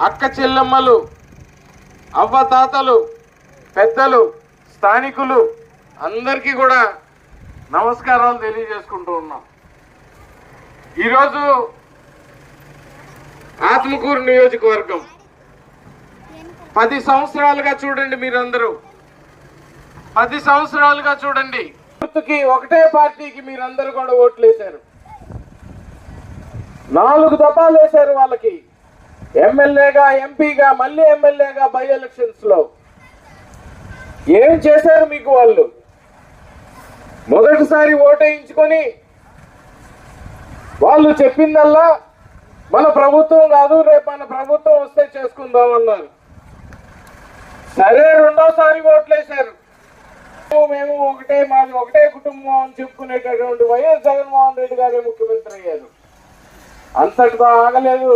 అక్క చెల్లెమ్మలు, అవ్వతాతలు, పెద్దలు, స్థానికులు అందరికీ కూడా నమస్కారాలు తెలియజేసుకుంటూ ఉన్నాం. ఈరోజు ఆత్మకూరు నియోజకవర్గం 10 సంవత్సరాలుగా చూడండి, మీరందరూ 10 సంవత్సరాలుగా చూడండి, ఒకటే పార్టీకి మీరందరూ కూడా ఓట్లు వేశారు. 4 దఫాలు వేశారు వాళ్ళకి, ఎమ్మెల్యేగా, ఎంపీగా, మళ్ళీ ఎమ్మెల్యేగా బై ఎలక్షన్స్ లో. ఏం చేశారు మీకు వాళ్ళు? మొదటిసారి ఓటేయించుకొని వాళ్ళు చెప్పిందల్లా మన ప్రభుత్వం కాదు, రేపు మన ప్రభుత్వం వస్తే చేసుకుందామన్నారు. సరే, రెండోసారి ఓట్లేశారు. మేము ఒకటే, మాది ఒకటే కుటుంబం అని చెప్పుకునేటటువంటి వైఎస్ జగన్మోహన్ రెడ్డి గారే ముఖ్యమంత్రి అయ్యారు. అంతటితో ఆగలేదు.